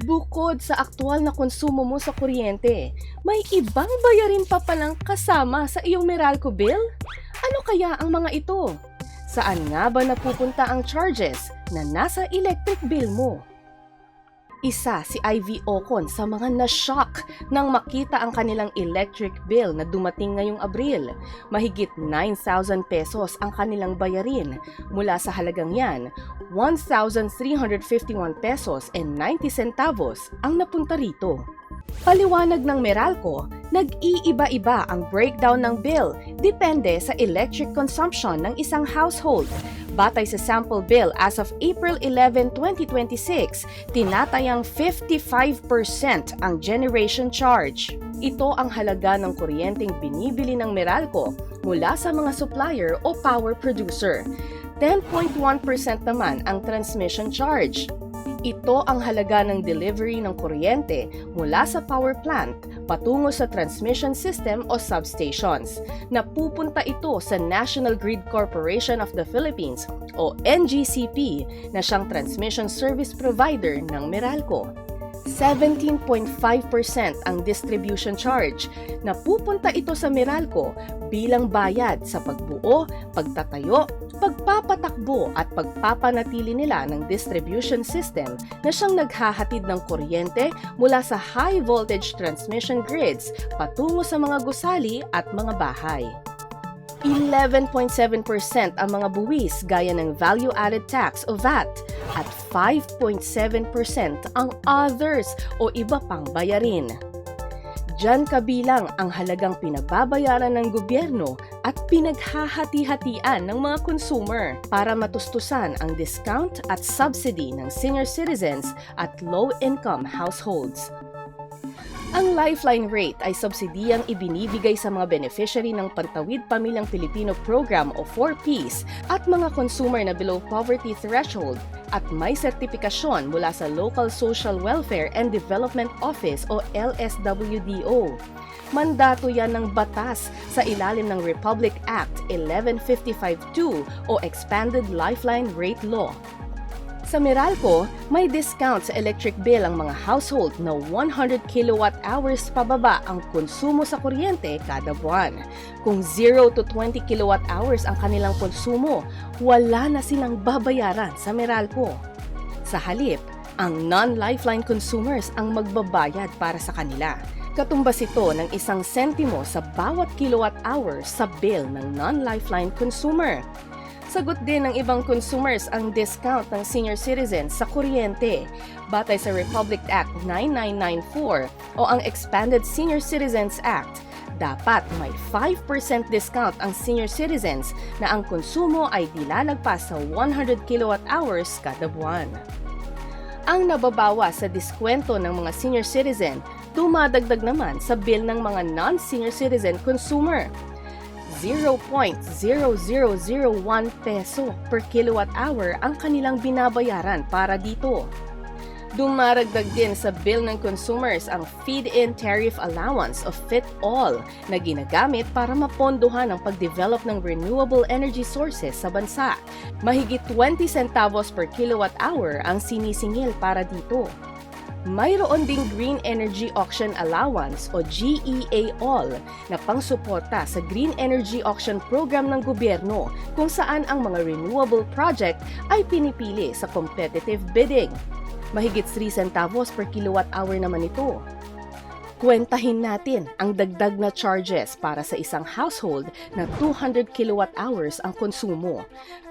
Bukod sa aktual na konsumo mo sa kuryente, may ibang bayarin pa palang kasama sa iyong Meralco bill? Ano kaya ang mga ito? Saan nga ba napupunta ang charges na nasa electric bill mo? Isa si Ivy Ocon sa mga na-shock nang makita ang kanilang electric bill na dumating ngayong Abril. Mahigit 9,000 pesos ang kanilang bayarin. Mula sa halagang yan, 1,351 pesos and 90 centavos ang napunta rito. Paliwanag ng Meralco, nag-iiba-iba ang breakdown ng bill depende sa electric consumption ng isang household. Batay sa sample bill as of April 11, 2026, tinatayang 55% ang generation charge. Ito ang halaga ng kuryenteng binibili ng Meralco mula sa mga supplier o power producer. 10.1% naman ang transmission charge. Ito ang halaga ng delivery ng kuryente mula sa power plant patungo sa transmission system o substations. Napupunta ito sa National Grid Corporation of the Philippines o NGCP na siyang transmission service provider ng Meralco. 17.5% ang distribution charge. Napupunta ito sa Meralco bilang bayad sa pagbuo, pagtatayo, pagpapatakbo at pagpapanatili nila ng distribution system na siyang naghahatid ng kuryente mula sa high voltage transmission grids patungo sa mga gusali at mga bahay. 11.7% ang mga buwis gaya ng value-added tax o VAT at 5.7% ang others o iba pang bayarin. Diyan kabilang ang halagang pinababayaran ng gobyerno at pinaghahati-hatian ng mga consumer para matustusan ang discount at subsidy ng senior citizens at low-income households. Ang Lifeline rate ay subsidiyang ibinibigay sa mga beneficiary ng Pantawid Pamilyang Pilipino Program o 4Ps at mga consumer na below poverty threshold at may sertifikasyon mula sa Local Social Welfare and Development Office o LSWDO. Mandato yan ng batas sa ilalim ng Republic Act 11552 o Expanded Lifeline Rate Law. Sa Meralco, may discount sa electric bill ang mga household na 100 kilowatt-hours pababa ang konsumo sa kuryente kada buwan. Kung 0 to 20 kilowatt-hours ang kanilang konsumo, wala na silang babayaran sa Meralco. Sa halip, ang non-lifeline consumers ang magbabayad para sa kanila. Katumbas ito ng 1 sentimo sa bawat kilowatt-hour sa bill ng non-lifeline consumer. Sagot din ng ibang consumers ang discount ng senior citizens sa kuryente. Batay sa Republic Act 9994 o ang Expanded Senior Citizens Act, dapat may 5% discount ang senior citizens na ang konsumo ay dilalagpas sa 100 kilowatt-hours kada buwan. Ang nababawa sa diskwento ng mga senior citizen, dumadagdag naman sa bill ng mga non-senior citizen consumer. 0.0001 peso per kilowatt-hour ang kanilang binabayaran para dito. Dumaragdag din sa bill ng consumers ang feed-in tariff allowance o FIT-all na ginagamit para mapondohan ang pagdevelop ng renewable energy sources sa bansa. Mahigit 20 centavos per kilowatt-hour ang sinisingil para dito. Mayroon ding Green Energy Auction Allowance o GEA-all na pangsuporta sa Green Energy Auction Program ng gobyerno kung saan ang mga renewable project ay pinipili sa competitive bidding. Mahigit 3 centavos per kilowatt-hour naman ito. Kwentahin natin ang dagdag na charges para sa isang household na 200 kilowatt-hours ang konsumo.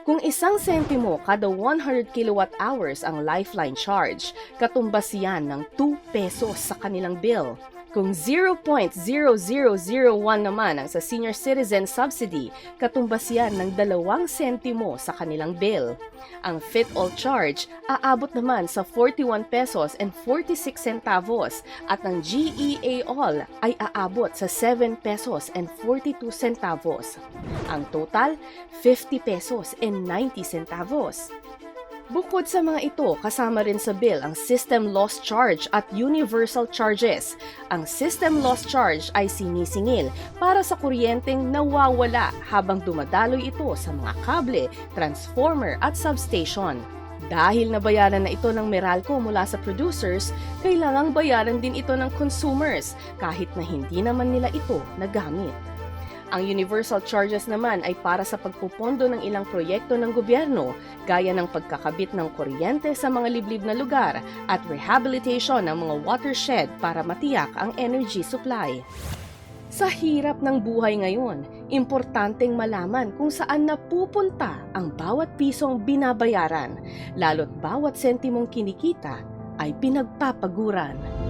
Kung 1 sentimo kada 100 kilowatt-hours ang lifeline charge, katumbas yan ng 2 pesos sa kanilang bill. Kung 0.0001 naman ang sa senior citizen subsidy, katumbas yan ng 2 sentimo sa kanilang bill. Ang FIT-all charge aabot naman sa 41 pesos and 46 centavos at ang GEA-all ay aabot sa 7 pesos and 42 centavos. Ang total, 50 pesos and 90 centavos. Bukod sa mga ito, kasama rin sa bill ang System Loss Charge at Universal Charges. Ang System Loss Charge ay sinisingil para sa kuryenteng nawawala habang dumadaloy ito sa mga kable, transformer at substation. Dahil nabayaran na ito ng Meralco mula sa producers, kailangang bayaran din ito ng consumers kahit na hindi naman nila ito nagamit. Ang universal charges naman ay para sa pagpupondo ng ilang proyekto ng gobyerno gaya ng pagkakabit ng kuryente sa mga liblib na lugar at rehabilitation ng mga watershed para matiyak ang energy supply. Sa hirap ng buhay ngayon, importanteng malaman kung saan napupunta ang bawat pisong binabayaran, lalo't bawat sentimong kinikita ay pinagpapaguran.